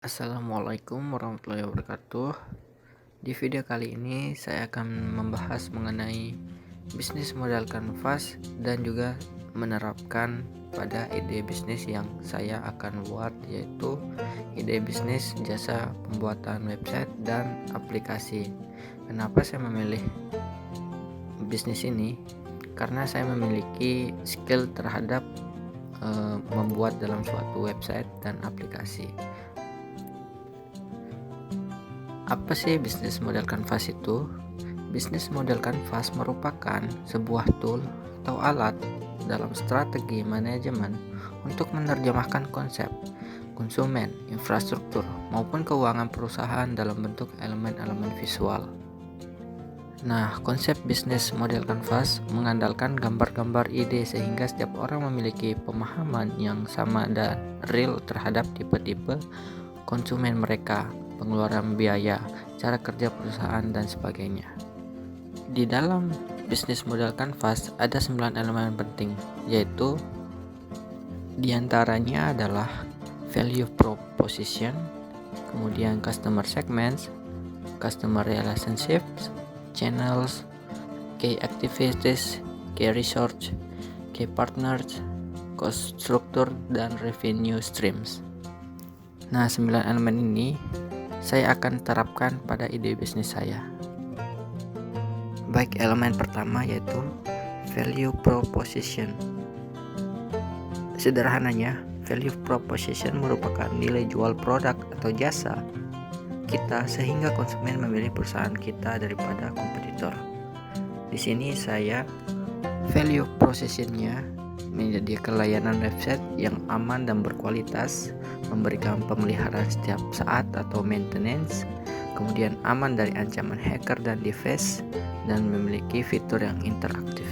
Assalamualaikum warahmatullahi wabarakatuh. Di video kali ini saya akan membahas mengenai bisnis modal kanvas dan juga menerapkan pada ide bisnis yang saya akan buat, yaitu ide bisnis jasa pembuatan website dan aplikasi. Kenapa saya memilih bisnis ini? Karena saya memiliki skill terhadap membuat dalam suatu website dan aplikasi. Apa sih bisnis model kanvas itu? Bisnis model kanvas merupakan sebuah tool atau alat dalam strategi manajemen untuk menerjemahkan konsep, konsumen, infrastruktur, maupun keuangan perusahaan dalam bentuk elemen-elemen visual. Nah, konsep bisnis model kanvas mengandalkan gambar-gambar ide sehingga setiap orang memiliki pemahaman yang sama dan real terhadap tipe-tipe konsumen mereka, pengeluaran biaya, cara kerja perusahaan, dan sebagainya. Di dalam bisnis model kanvas ada 9 elemen penting, yaitu diantaranya adalah value proposition, kemudian customer segments, customer relationships, channels, key activities, key research, key partners, cost structure, dan revenue streams. Nah, 9 elemen ini saya akan terapkan pada ide bisnis saya. Baik, elemen pertama yaitu value proposition. Sederhananya, value proposition merupakan nilai jual produk atau jasa kita sehingga konsumen memilih perusahaan kita daripada kompetitor. Di sini saya value proposition-nya menyediakan layanan website yang aman dan berkualitas, memberikan pemeliharaan setiap saat atau maintenance, kemudian aman dari ancaman hacker dan device, dan memiliki fitur yang interaktif.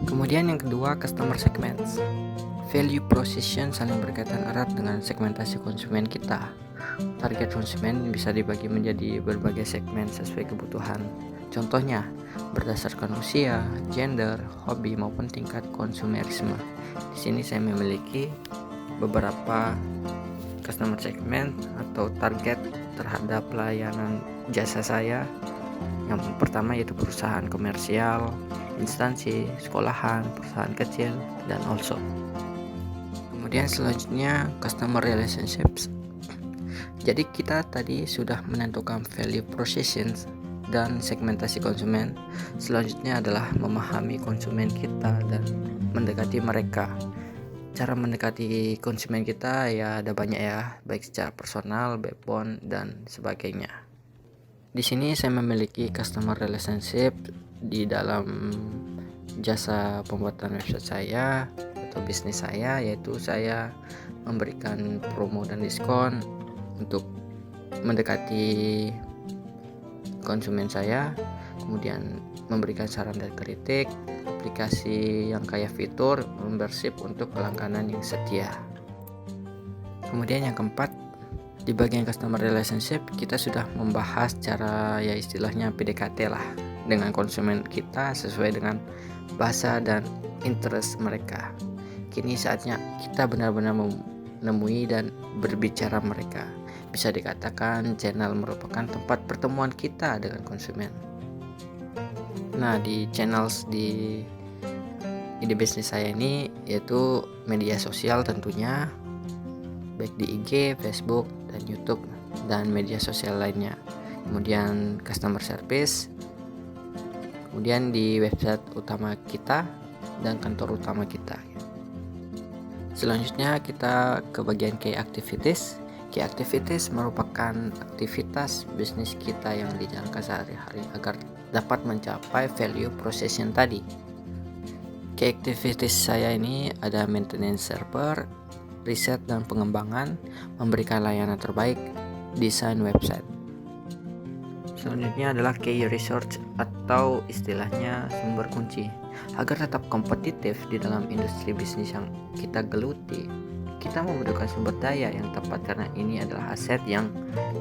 Kemudian yang kedua, customer segments. Value proposition saling berkaitan erat dengan segmentasi konsumen kita. Target konsumen bisa dibagi menjadi berbagai segmen sesuai kebutuhan. Contohnya, berdasarkan usia, gender, hobi, maupun tingkat konsumerisme. Di sini saya memiliki beberapa customer segment atau target terhadap layanan jasa saya. Yang pertama yaitu perusahaan komersial, instansi, sekolahan, perusahaan kecil, dan also. Kemudian selanjutnya customer relationships. Jadi kita tadi sudah menentukan value proposition dan segmentasi konsumen. Selanjutnya adalah memahami konsumen kita dan mendekati mereka. Cara mendekati konsumen kita ya ada banyak ya, baik secara personal, backbone, dan sebagainya. Di sini saya memiliki customer relationship di dalam jasa pembuatan website saya atau bisnis saya, yaitu saya memberikan promo dan diskon untuk mendekati konsumen saya, kemudian memberikan saran dan kritik, aplikasi yang kaya fitur, membership untuk pelangganan yang setia. Kemudian yang keempat, di bagian customer relationship kita sudah membahas cara ya istilahnya PDKT lah dengan konsumen kita sesuai dengan bahasa dan interest mereka. Kini saatnya kita benar-benar menemui dan berbicara mereka. Bisa dikatakan channel merupakan tempat pertemuan kita dengan konsumen. Nah, di channels di ide bisnis saya ini yaitu media sosial tentunya, baik di IG, Facebook, dan YouTube, dan media sosial lainnya. Kemudian customer service, kemudian di website utama kita dan kantor utama kita. Selanjutnya kita ke bagian key activities. Key activities merupakan aktivitas bisnis kita yang dijalankan sehari-hari agar dapat mencapai value proposition tadi. Key activities saya ini ada maintenance server, riset dan pengembangan, memberikan layanan terbaik, desain website. Selanjutnya adalah key research atau istilahnya sumber kunci. Agar tetap kompetitif di dalam industri bisnis yang kita geluti, kita membutuhkan sumber daya yang tepat karena ini adalah aset yang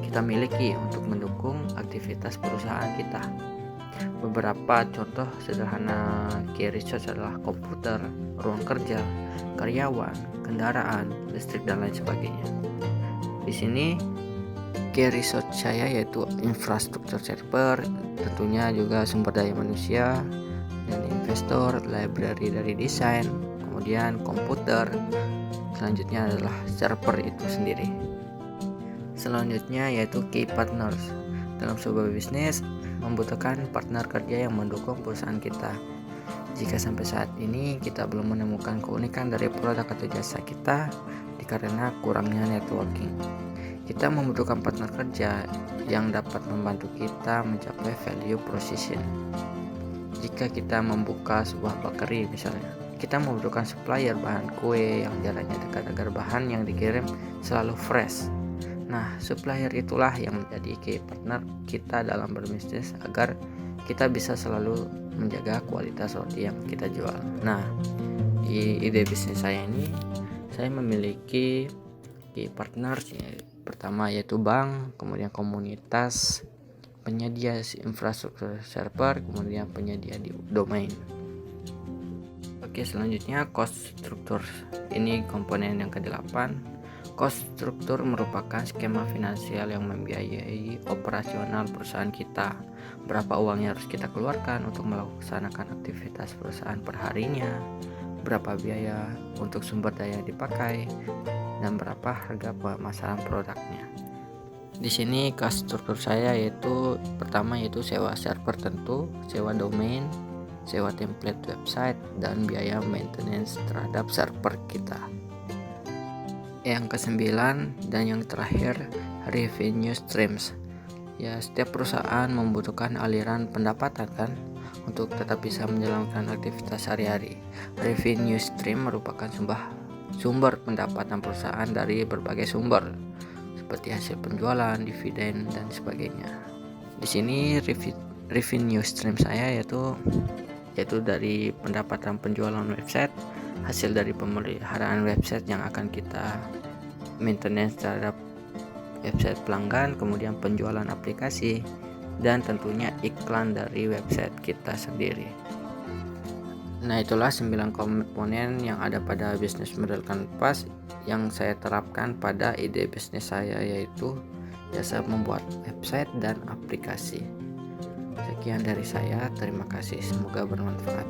kita miliki untuk mendukung aktivitas perusahaan kita. Beberapa contoh sederhana key resource adalah komputer, ruang kerja, karyawan, kendaraan, listrik, dan lain sebagainya. Di sini key resource saya yaitu infrastruktur server, tentunya juga sumber daya manusia dan investor, library dari desain, kemudian komputer. Selanjutnya adalah server itu sendiri. Selanjutnya yaitu key partners. Dalam sebuah bisnis membutuhkan partner kerja yang mendukung perusahaan kita. Jika sampai saat ini kita belum menemukan keunikan dari produk atau jasa kita karena kurangnya networking, kita membutuhkan partner kerja yang dapat membantu kita mencapai value proposition. Jika kita membuka sebuah bakery misalnya, kita membutuhkan supplier bahan kue yang jaraknya dekat agar bahan yang dikirim selalu fresh. Nah, supplier itulah yang menjadi key partner kita dalam berbisnis agar kita bisa selalu menjaga kualitas roti yang kita jual. Nah, di ide bisnis saya ini, saya memiliki key partners ya. Pertama yaitu bank, kemudian komunitas, penyedia infrastruktur server, kemudian penyedia di domain. Oke, selanjutnya cost structure. Ini komponen yang ke-8. Cost struktur merupakan skema finansial yang membiayai operasional perusahaan kita. Berapa uang yang harus kita keluarkan untuk melaksanakan aktivitas perusahaan perharinya, berapa biaya untuk sumber daya yang dipakai, dan berapa harga pemasaran produknya. Di sini cost struktur saya yaitu pertama yaitu sewa server tentu, sewa domain, sewa template website, dan biaya maintenance terhadap server kita. Yang ke-9 dan yang terakhir, revenue streams. Ya, setiap perusahaan membutuhkan aliran pendapatan kan untuk tetap bisa menjalankan aktivitas sehari-hari. Revenue stream merupakan sumber pendapatan perusahaan dari berbagai sumber seperti hasil penjualan, dividen, dan sebagainya. Di sini revenue stream saya yaitu dari pendapatan penjualan website, hasil dari pemeliharaan website yang akan kita maintenance terhadap website pelanggan, kemudian penjualan aplikasi, dan tentunya iklan dari website kita sendiri. Nah, itulah 9 komponen yang ada pada bisnis model Canvas yang saya terapkan pada ide bisnis saya, yaitu jasa membuat website dan aplikasi. Sekian dari saya, terima kasih, semoga bermanfaat.